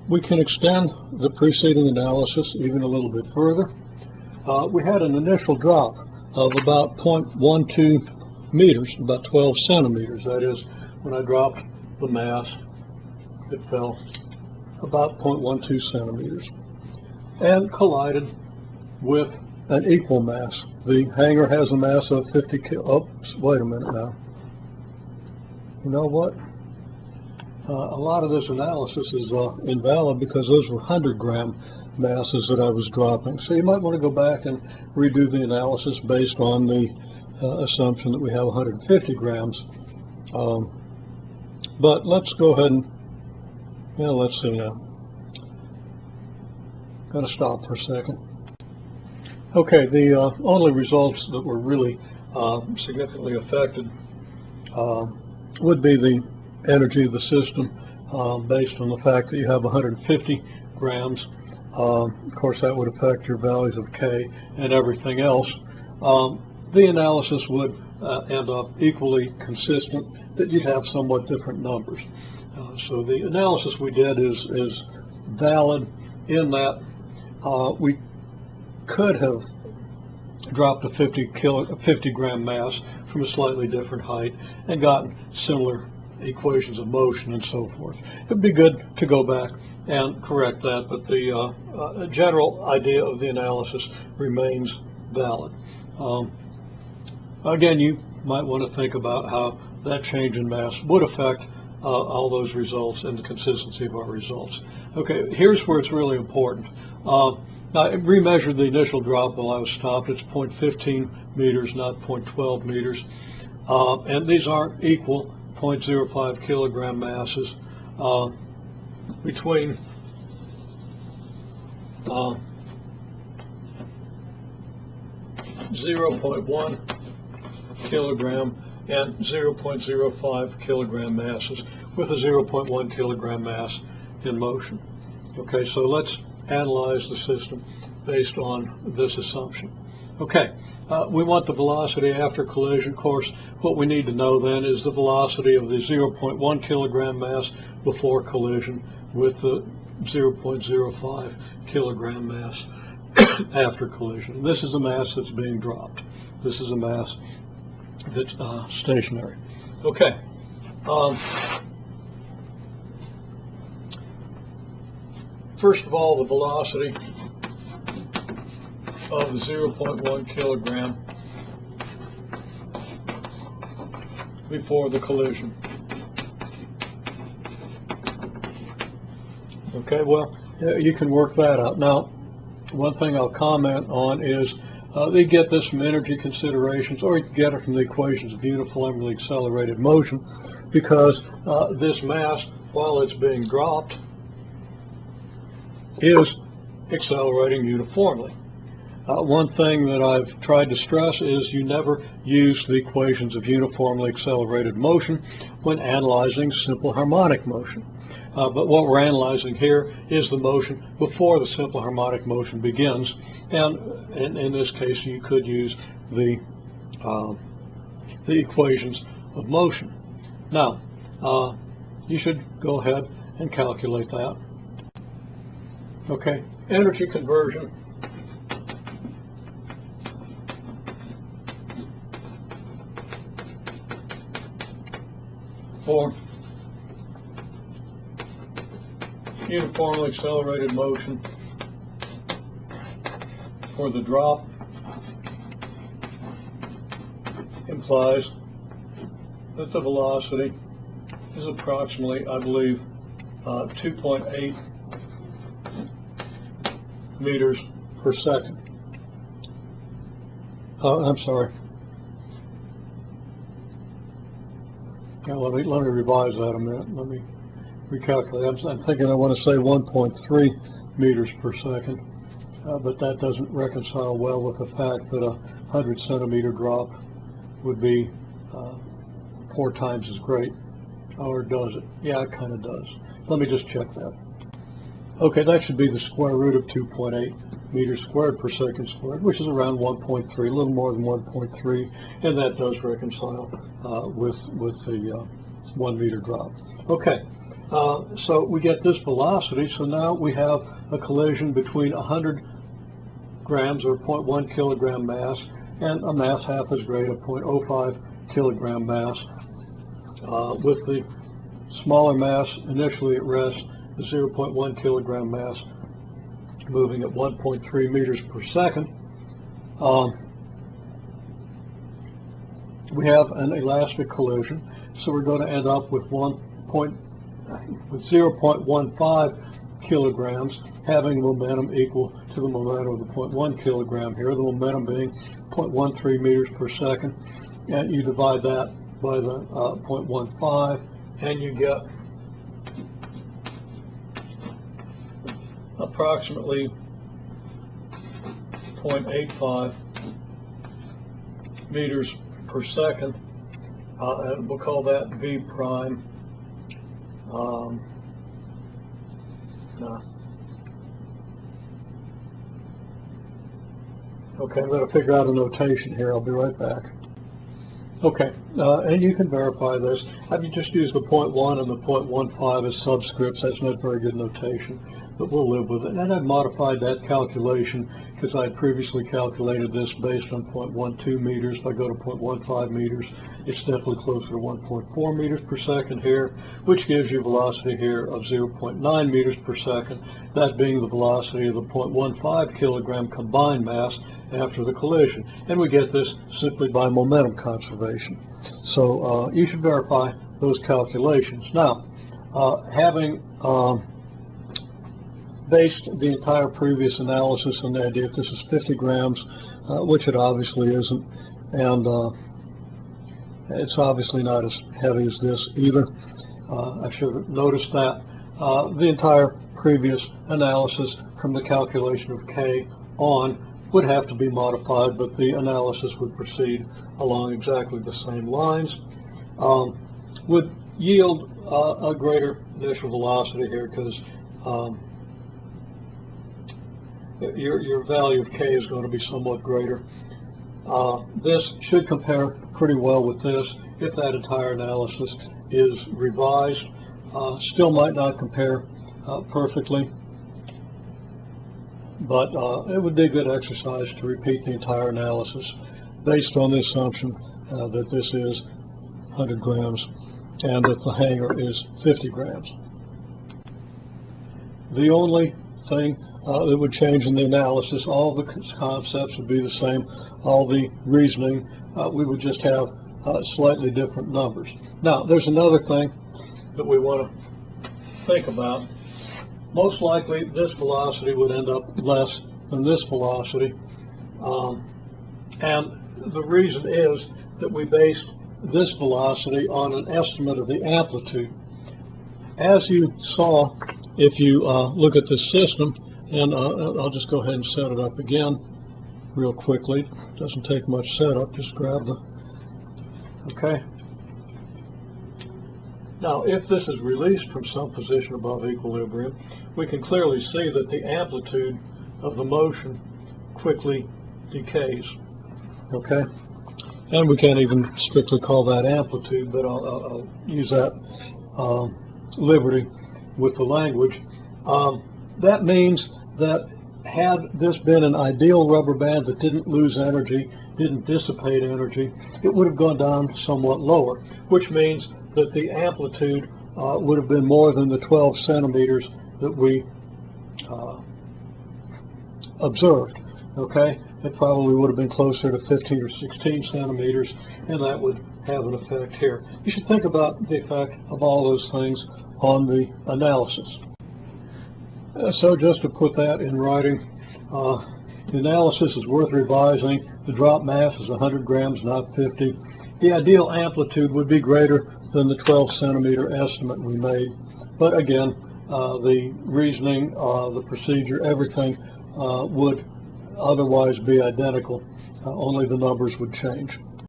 we can extend the preceding analysis even a little bit further. We had an initial drop of about 0.12 meters, about 12 centimeters. That is, when I dropped the mass, it fell about 0.12 centimeters and collided with an equal mass. The hanger has a mass of 50 kilograms. Oh, wait a minute now. You know what? A lot of this analysis is invalid because those were 100-gram masses that I was dropping. So you might want to go back and redo the analysis based on the assumption that we have 150 grams. But let's go ahead and, let's see now. Got to stop for a second. Okay, the only results that were really significantly affected would be the energy of the system based on the fact that you have 150 grams. Of course, that would affect your values of K and everything else. The analysis would end up equally consistent, that you'd have somewhat different numbers. So the analysis we did is valid in that we could have dropped a 50 gram mass from a slightly different height and gotten similar equations of motion and so forth. It'd be good to go back and correct that, but the general idea of the analysis remains valid. Again, you might want to think about how that change in mass would affect all those results and the consistency of our results. Okay, here's where it's really important. I remeasured the initial drop while I was stopped. It's 0.15 meters, not 0.12 meters. And these aren't equal 0.05 kilogram masses. Between uh, 0.1 kilogram and 0.05 kilogram masses with a 0.1 kilogram mass in motion. Okay, so let's analyze the system based on this assumption. Okay, we want the velocity after collision. Of course, what we need to know then is the velocity of the 0.1 kilogram mass before collision with the 0.05 kilogram mass after collision. And this is a mass that's being dropped. This is a mass that's stationary. Okay. First of all, the velocity of the 0.1 kilogram before the collision. Okay, well, you can work that out. Now, one thing I'll comment on is they get this from energy considerations, or you can get it from the equations of uniformly accelerated motion, because this mass, while it's being dropped, is accelerating uniformly. One thing that I've tried to stress is you never use the equations of uniformly accelerated motion when analyzing simple harmonic motion. But what we're analyzing here is the motion before the simple harmonic motion begins, and in this case you could use the equations of motion. Now, you should go ahead and calculate that. Okay, energy conversion for uniformly accelerated motion for the drop implies that the velocity is approximately, I believe, 2.8 meters per second. I'm sorry. Now, let me revise that a minute. Let me recalculate. I'm thinking I want to say 1.3 meters per second, but that doesn't reconcile well with the fact that a 100 centimeter drop would be 4 times as great. Or does it? Yeah, it kind of does. Let me just check that. Okay, that should be the square root of 2.8 meters squared per second squared, which is around 1.3, a little more than 1.3, and that does reconcile with the 1 meter drop. Okay, so we get this velocity, so now we have a collision between 100 grams or 0.1 kilogram mass and a mass half as great, a 0.05 kilogram mass, with the smaller mass initially at rest, the 0.1 kilogram mass moving at 1.3 meters per second. We have an elastic collision, so we're going to end up with 0.15 kilograms having momentum equal to the momentum of the 0.1 kilogram here, the momentum being 0.13 meters per second, and you divide that by the 0.15 and you get approximately 0.85 meters per second, and we'll call that V prime. Okay, I'm going to figure out a notation here. I'll be right back. Okay, and you can verify this. I've just used the 0.1 and the 0.15 as subscripts. That's not very good notation, but we'll live with it. And I've modified that calculation because I had previously calculated this based on 0.12 meters. If I go to 0.15 meters, it's definitely closer to 1.4 meters per second here, which gives you velocity here of 0.9 meters per second, that being the velocity of the 0.15 kilogram combined mass after the collision. And we get this simply by momentum conservation. So you should verify those calculations. Now, having based the entire previous analysis on the idea that this is 50 grams, which it obviously isn't, and it's obviously not as heavy as this either. I should have noticed that. The entire previous analysis from the calculation of K on would have to be modified, but the analysis would proceed along exactly the same lines. Would yield a greater initial velocity here because your value of K is going to be somewhat greater. This should compare pretty well with this if that entire analysis is revised. Still might not compare perfectly, but it would be a good exercise to repeat the entire analysis based on the assumption that this is 100 grams and that the hanger is 50 grams. The only thing that would change in the analysis, all the concepts would be the same, all the reasoning, we would just have slightly different numbers. Now, there's another thing that we want to think about. Most likely this velocity would end up less than this velocity, and the reason is that we based this velocity on an estimate of the amplitude. As you saw, if you look at this system, and I'll just go ahead and set it up again real quickly. It doesn't take much setup, just grab the, okay. Now, if this is released from some position above equilibrium, we can clearly see that the amplitude of the motion quickly decays, okay? And we can't even strictly call that amplitude, but I'll use that liberty with the language. That means that had this been an ideal rubber band that didn't lose energy, didn't dissipate energy, it would have gone down somewhat lower, which means that the amplitude would have been more than the 12 centimeters that we observed, okay? It probably would have been closer to 15 or 16 centimeters, and that would have an effect here. You should think about the effect of all those things on the analysis. So just to put that in writing, the analysis is worth revising. The drop mass is 100 grams, not 50. The ideal amplitude would be greater than the 12 centimeter estimate we made. But again, the reasoning, the procedure, everything would otherwise be identical. Only the numbers would change.